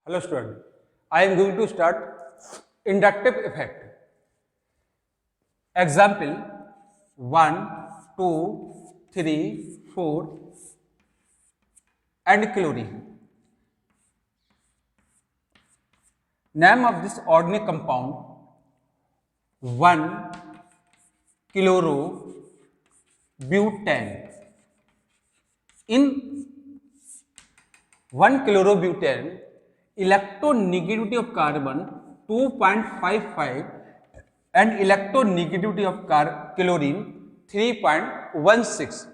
Hello student, I am going to start inductive effect. Example 1, 2, 3, 4 and chlorine. Name of this organic compound 1 chlorobutane. In 1 chlorobutane, electronegativity of carbon 2.55 and electronegativity of chlorine 3.16.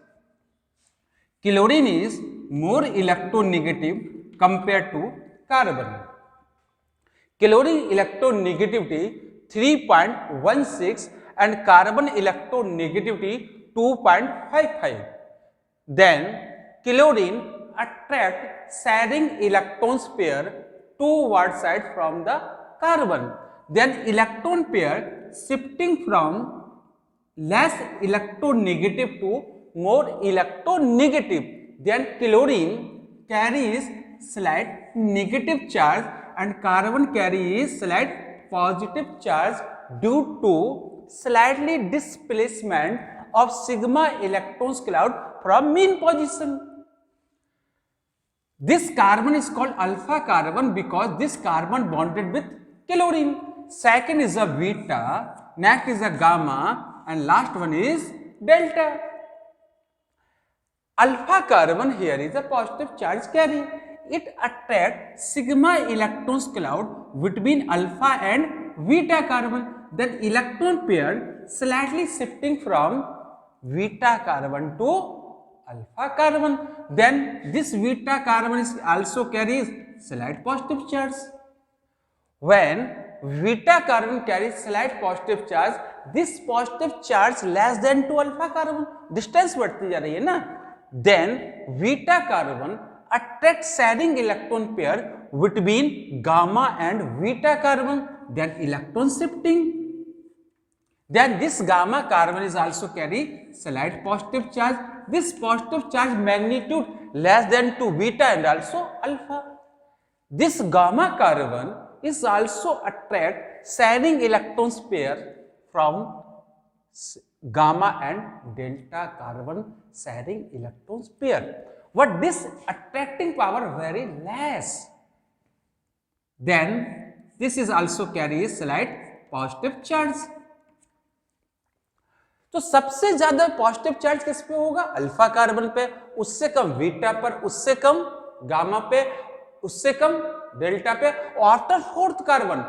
Chlorine is more electronegative compared to carbon. Chlorine electronegativity 3.16 and carbon electronegativity 2.55. Then chlorine attract sharing electrons pair toward side from the carbon. Then electron pair shifting from less electronegative to more electronegative. Then chlorine carries slight negative charge and carbon carries slight positive charge due to slightly displacement of sigma electrons cloud from mean position. This carbon is called alpha carbon because this carbon bonded with chlorine. Second is a beta, next is a gamma, and last one is delta. Alpha carbon here is a positive charge carry. It attracts sigma electrons cloud between alpha and beta carbon. Then electron pair slightly shifting from beta carbon to alpha carbon. Then this beta carbon is also carries slight positive charge. When beta carbon carries slight positive charge, this positive charge less than to alpha carbon, distance बढ़ती जा रही है ना, then beta carbon attracts sharing electron pair between gamma and beta carbon, then electron shifting. Then this gamma carbon is also carry slight positive charge. This positive charge magnitude less than to beta and also alpha. This gamma carbon is also attract sharing electrons pair from gamma and delta carbon sharing electrons pair. But this attracting power very less. Then this is also carries slight positive charge. तो सबसे ज्यादा positive charge किस पे होगा? Alpha carbon पे, उससे कम beta पर, उससे कम गामा पे, उससे कम डेल्टा पे. After fourth carbon,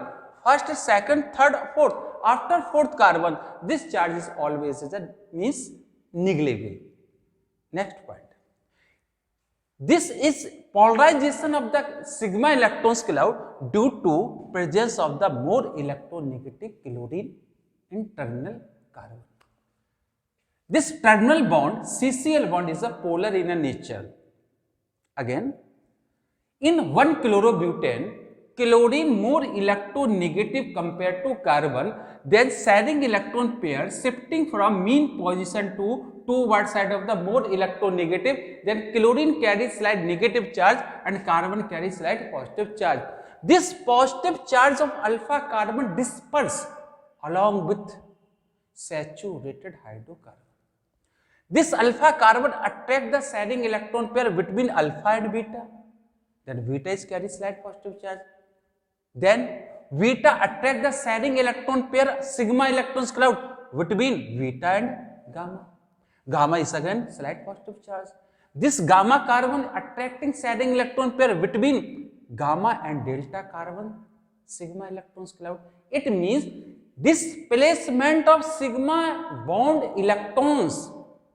first second third fourth, after fourth carbon this charge is always is means negligible. Next point, this is polarization of the sigma electrons cloud due to presence of the more electronegative chlorine in terminal carbon. This terminal bond, CCl bond, is a polar in a nature. Again, in 1 chlorobutane, chlorine more electronegative compared to carbon, then sharing electron pair shifting from mean position to toward side of the more electronegative, then chlorine carries slight negative charge and carbon carries slight positive charge. This positive charge of alpha carbon disperse along with saturated hydrocarbon. This alpha carbon attract the sharing electron pair between alpha and beta. Then beta is carry slight positive charge. Then beta attract the sharing electron pair sigma electrons cloud between beta and gamma. Gamma is again slight positive charge. This gamma carbon attracting sharing electron pair between gamma and delta carbon sigma electrons cloud. It means displacement of sigma bond electrons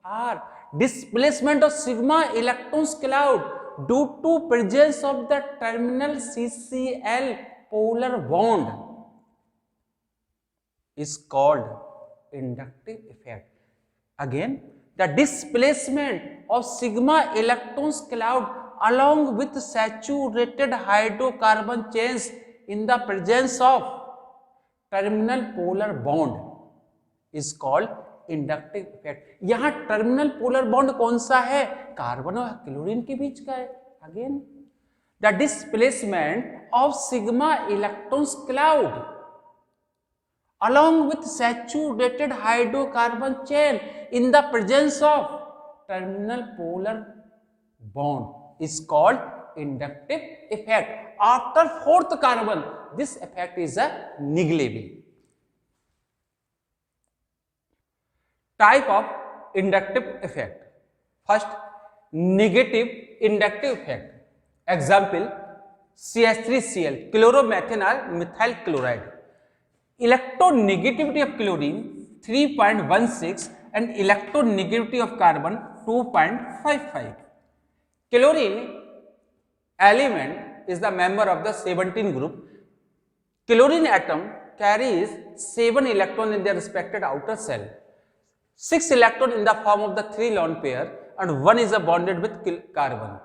or displacement of sigma electrons cloud due to presence of the terminal CCl polar bond is called inductive effect. Again, the displacement of sigma electrons cloud along with saturated hydrocarbon chains in the presence of terminal polar bond is called inductive effect. यहां terminal polar bond कौन सा है? Carbon और chlorine के बीच का है. Again the displacement of sigma electrons cloud along with saturated hydrocarbon chain in the presence of terminal polar bond is called inductive effect. After fourth carbon, this effect is a negligible. Type of inductive effect. First, negative inductive effect. Example, CH3Cl, chloromethanol methyl chloride. Electronegativity of chlorine 3.16 and electronegativity of carbon 2.55. Chlorine element is the member of the 17 group. Chlorine atom carries 7 electrons in their respective outer shell. 6 electrons in the form of the 3 lone pair and 1 is bonded with carbon.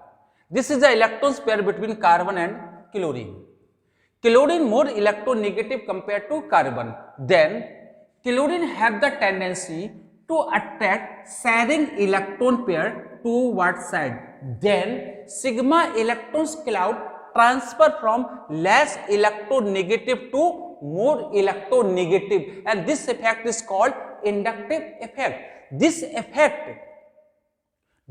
This is the electrons pair between carbon and chlorine. Chlorine more electronegative compared to carbon. Then chlorine have the tendency to attract sharing electron pair toward side. Then sigma electrons cloud transfer from less electronegative to more electronegative, and this effect is called inductive effect. This effect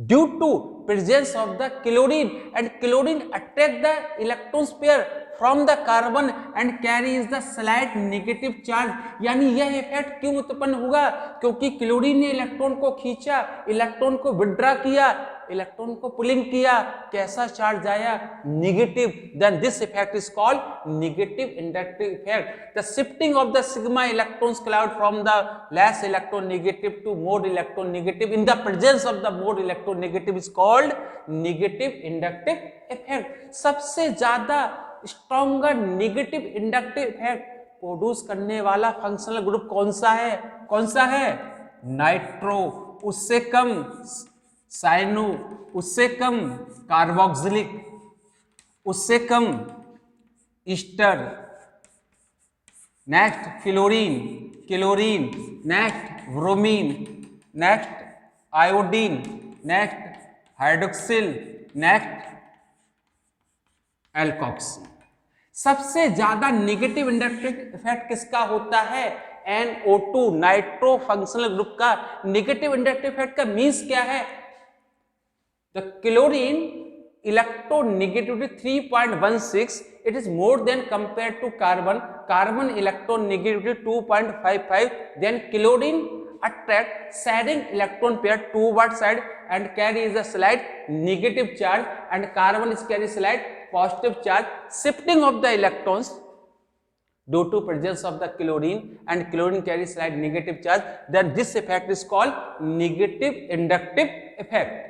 due to presence of the chlorine, and chlorine attract the electrons pair from the carbon and carries the slight negative charge. यानी यह effect क्यों उत्पन्न होगा? क्योंकि chlorine ने electron को खींचा, electron को विड्रॉ किया, इलेक्ट्रॉन को पुलिंग किया, कैसा चार्ज आया? Negative. Then this effect is called negative inductive effect. The shifting of the sigma electrons cloud from the less electronegative to more electronegative in the presence of the more electronegative is called negative inductive effect. सबसे ज्यादा stronger negative inductive effect produce करने वाला functional group कौन सा है? कौन सा है? नाइट्रो. उससे कम साइनो, उससे कम कार्बोक्सिलिक, उससे कम ester, next fluorine, chlorine, next bromine, next iodine, next hydroxyl, next alkoxy. सबसे ज्यादा नेगेटिव इंडक्टिव इफेक्ट किसका होता है? NO2 नाइट्रो फंक्शनल ग्रुप का नेगेटिव इंडक्टिव इफेक्ट का मींस क्या है? The chlorine electronegativity 3.16, it is more than compared to carbon. Carbon electronegativity 2.55. Then chlorine attract sharing electron pair toward side and carries a slight negative charge, and carbon is carry slight positive charge. Shifting of the electrons due to presence of the chlorine, and chlorine carries slight negative charge. Then this effect is called negative inductive effect.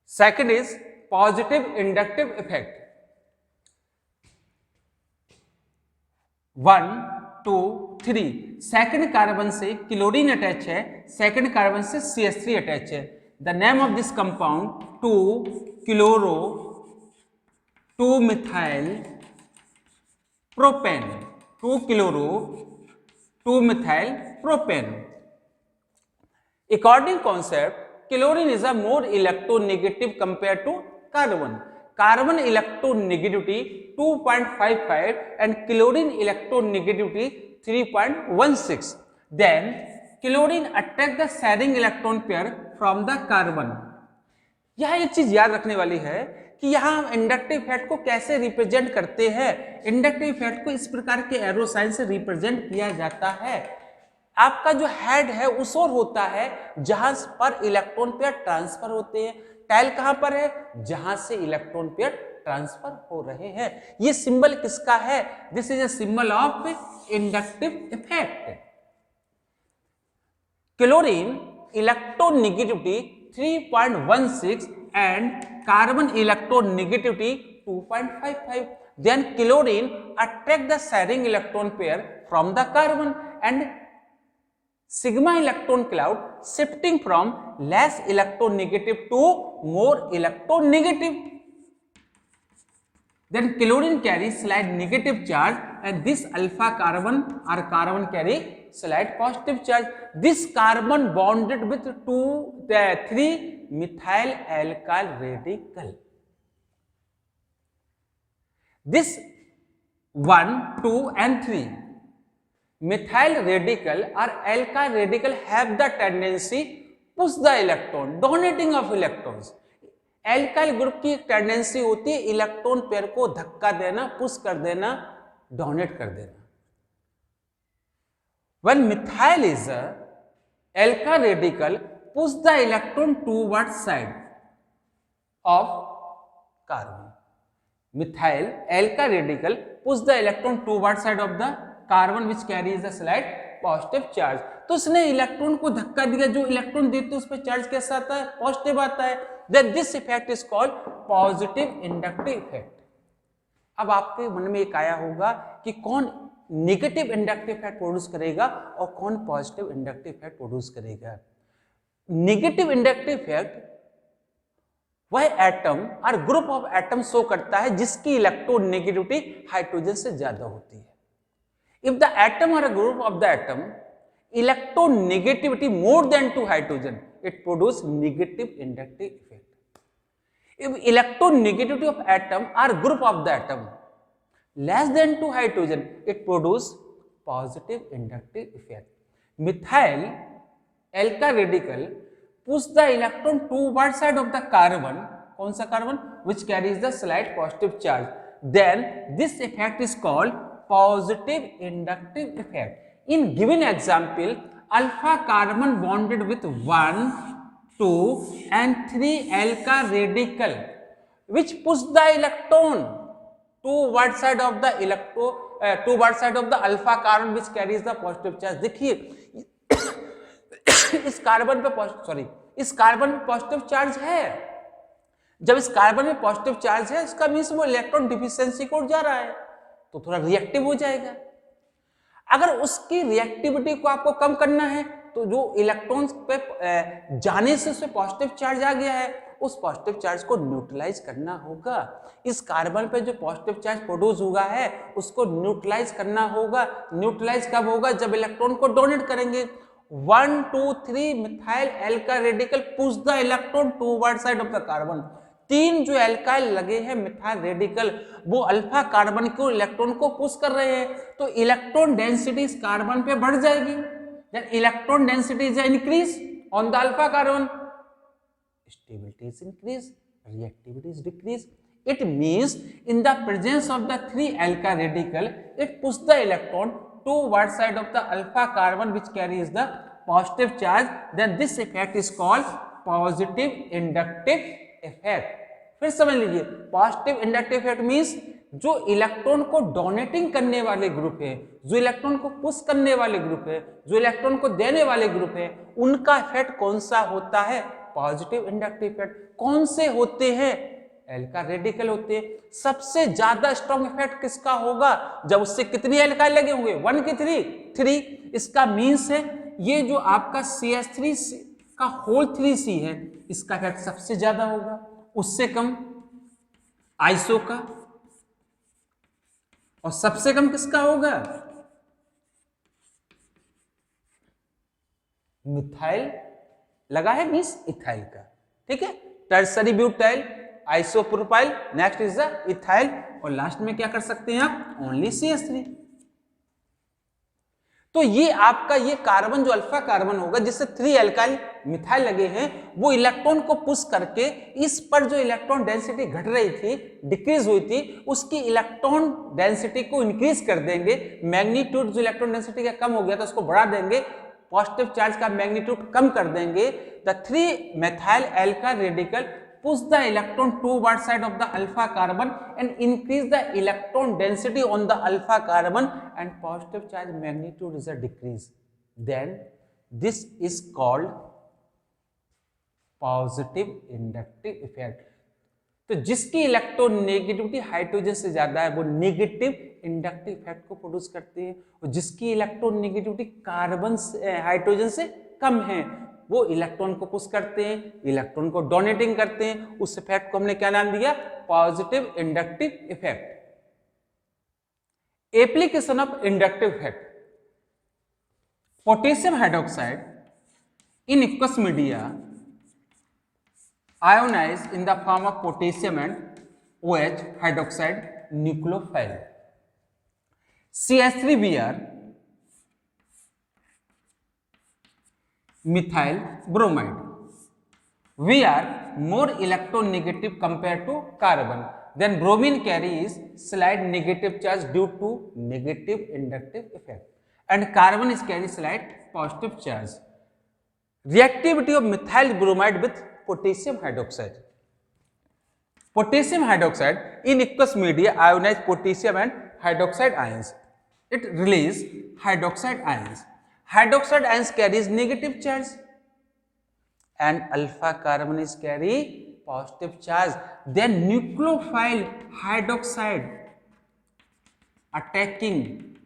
Second is positive inductive effect. 1, 2, 3. Second carbon से chlorine attach है, second carbon से CH3 attach है. The name of this compound 2-क्लोरो two methyl propane. 2-क्लोरो two methyl propane. According concept, chlorine is a more electronegative compared to carbon. Carbon electronegativity 2.55 and chlorine electronegativity 3.16. Then chlorine attract the sharing electron pair from the carbon. यहाँ एक चीज याद रखने वाली है कि यहाँ हम इंडक्टिव इफेक्ट को कैसे रिप्रेजेंट करते हैं. इंडक्टिव इफेक्ट को इस प्रकार के एरो साइन से रिप्रेजेंट किया जाता है. आपका जो हेड है उस ओर होता है जहां पर इलेक्ट्रॉन पेयर ट्रांसफर होते हैं. टेल कहां पर है? जहां से इलेक्ट्रॉन पेयर ट्रांसफर हो रहे हैं. ये सिंबल किसका है? This is a symbol of inductive effect. Chlorine electronegativity 3.16 and carbon electronegativity 2.55. Then chlorine attract the sharing electron pair from the carbon and sigma electron cloud shifting from less electronegative to more electronegative. Then chlorine carries slight negative charge and this alpha carbon or carbon carry slight positive charge. This carbon bonded with 3 methyl alkyl radical. this 1, 2 and 3 methyl radical or alkyl radical have the tendency push the electron, donating of electrons. Alkyl group की एक tendency होती है electron pair को धक्का देना, push कर देना, donate कर देना. When methyl is a alkyl radical push the electron toward side of carbon. Methyl alkyl radical push the electron toward side of the carbon which carries a slight positive charge. तो उसने electron को धक्का दिया, जो electron देते उस पर charge कैसा आता है? पॉजिटिव आता है. Then this effect is called positive inductive effect. अब आपके मन में एक आया होगा कि कौन नेगेटिव इंडक्टिव इफेक्ट प्रोड्यूस करेगा और कौन पॉजिटिव इंडक्टिव इफेक्ट प्रोड्यूस करेगा. नेगेटिव इंडक्टिव इफेक्ट वह एटम और ग्रुप ऑफ एटम शो करता है जिसकी इलेक्ट्रोनेगेटिविटी हाइड्रोजन से ज्यादा होती है. If the atom or a group of the atom electronegativity more than 2 hydrogen, it produces negative inductive effect. If electronegativity of atom or group of the atom less than 2 hydrogen, it produces positive inductive effect. Methyl alkyl radical push the electron toward side of the carbon, कौन सा carbon, which carries the slight positive charge. Then this effect is called positive inductive effect. In given example, alpha carbon bonded with 1, 2 and 3 alkyl radical which push the electron toward side of the toward side of the alpha carbon which carries the positive charge. देखिए इस carbon पे इस carbon में positive charge है. जब इस carbon में positive charge है इसका मीन्स वो इलेक्ट्रॉन डिफिशिएंसी को जा रहा है तो थोड़ा रिएक्टिव हो जाएगा. अगर उसकी रिएक्टिविटी को आपको कम करना है तो जो इलेक्ट्रॉन्स पे जाने से उसमें पॉजिटिव चार्ज आ गया है उस पॉजिटिव चार्ज को न्यूट्रलाइज करना होगा. इस कार्बन पे जो पॉजिटिव चार्ज प्रोड्यूस हुआ है उसको न्यूट्रलाइज करना होगा. न्यूट्रलाइज कब होगा? जब इलेक्ट्रॉन को डोनेट करेंगे. 1, 2, 3 methyl alkyl radical push the electron toward side of the carbon. 3 जो एल्काइल लगे हैं मिथाइल रेडिकल वो अल्फा कार्बन को इलेक्ट्रॉन को पुश कर रहे हैं तो इलेक्ट्रॉन डेंसिटी इस कार्बन पे बढ़ जाएगी. Then electron density is increase on the alpha carbon, stability is increase, reactivity is decrease. It means in the presence of the 3 alkyl radical it push the electron toward side of the alpha carbon which carries the positive charge. Then this effect is called positive inductive effect. फिर समझ लीजिए positive inductive effect means जो electron को donating करने वाले group है, जो electron को पुश करने वाले ग्रुप है, जो इलेक्ट्रॉन को देने वाले ग्रुप है, उनका इफेक्ट कौन सा होता है? Positive inductive effect. कौन से होते हैं? एल्काइल रेडिकल होते हैं. सबसे ज्यादा स्ट्रॉन्ग इफेक्ट किसका होगा? जब उससे कितनी एल्काइल लगे होंगे? 1 की 3. इसका मीन्स है ये जो आपका CH3 का होल 3C है इसका इफेक्ट सबसे ज्यादा होगा. उससे कम आइसो का और सबसे कम किसका होगा? मिथाइल लगा है मीन्स इथाइल का. ठीक है. Tertiary butyl, isopropyl, next is the ethyl और लास्ट में क्या कर सकते हैं आप? Only CH3. तो ये आपका ये कार्बन जो अल्फा कार्बन होगा जिससे 3 एल्काइल मिथाइल लगे हैं वो इलेक्ट्रॉन को पुश करके इस पर जो इलेक्ट्रॉन डेंसिटी घट रही थी, डिक्रीज हुई थी, उसकी इलेक्ट्रॉन डेंसिटी को इंक्रीज कर देंगे. मैग्नीट्यूड जो इलेक्ट्रॉन डेंसिटी का कम हो गया था उसको बढ़ा देंगे, पॉजिटिव चार्ज का मैग्नीट्यूड कम कर देंगे. The 3 methyl alkyl radical push the electron toward side of the alpha carbon and increase the electron density on the alpha carbon and positive charge magnitude is a decrease. Then this is called positive inductive effect. तो जिसकी electronegativity hydrogen से ज्यादा है वो negative inductive effect को produce करते हैं और जिसकी इलेक्ट्रोनेगेटिविटी कार्बन से हाइड्रोजन से कम है वो इलेक्ट्रॉन को पुश करते हैं, इलेक्ट्रॉन को डोनेटिंग करते हैं. उस इफेक्ट को हमने क्या नाम दिया? Positive inductive effect. Application of inductive effect. Potassium hydroxide in aqueous media ionize in the form of potassium and OH hydroxide nucleophile. CH3Br methyl bromide. We are more electronegative compared to carbon. Then bromine carries slight negative charge due to negative inductive effect, and carbon is carry slight positive charge. Reactivity of methyl bromide with potassium hydroxide. Potassium hydroxide in aqueous media ionize potassium and hydroxide ions. It release hydroxide ions. Hydroxide ions carries negative charge, and alpha carbon is carry positive charge. Then nucleophile hydroxide attacking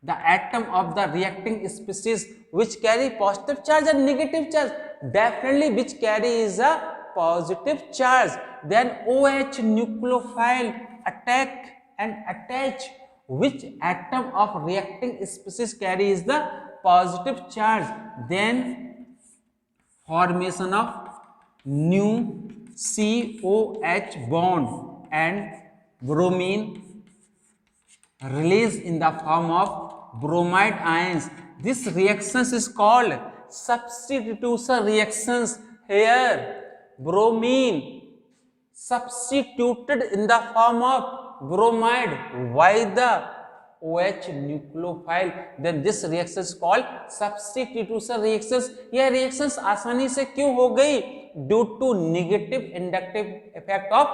the atom of the reacting species which carry positive charge and negative charge. Definitely which carry is a positive charge. Then OH nucleophile attack and attach which atom of reacting species carries the positive charge. Then formation of new COH bond and bromine release in the form of bromide ions. This reactions is called substitution reactions. Here bromine substituted in the form of bromide by the OH nucleophile. Then this reaction is called substitution reactions. यह reactions आसानी से क्यों हो गई? Due to negative inductive effect of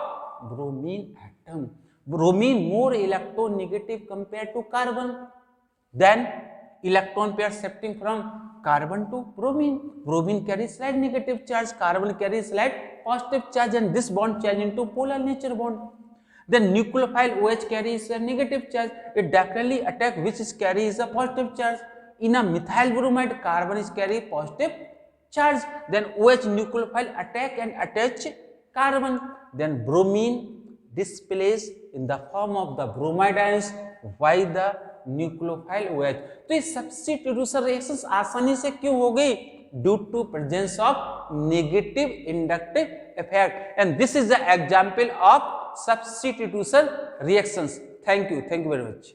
bromine atom. Bromine more electronegative compared to carbon. Then electron pair shifting from carbon to bromine. Bromine carries slight negative charge, carbon carries slight positive charge, and this bond change into polar nature bond. Then nucleophile OH carries a negative charge. It definitely attack which is carries a positive charge. In a methyl bromide, carbon is carry positive charge. Then OH nucleophile attack and attach carbon. Then bromine displays in the form of the bromide ions by the nucleophile OH. तो ये substitution reactions आसानी से क्यों हो गई? Due to presence of negative inductive effect. And this is the example of substitution reactions. Thank you very much.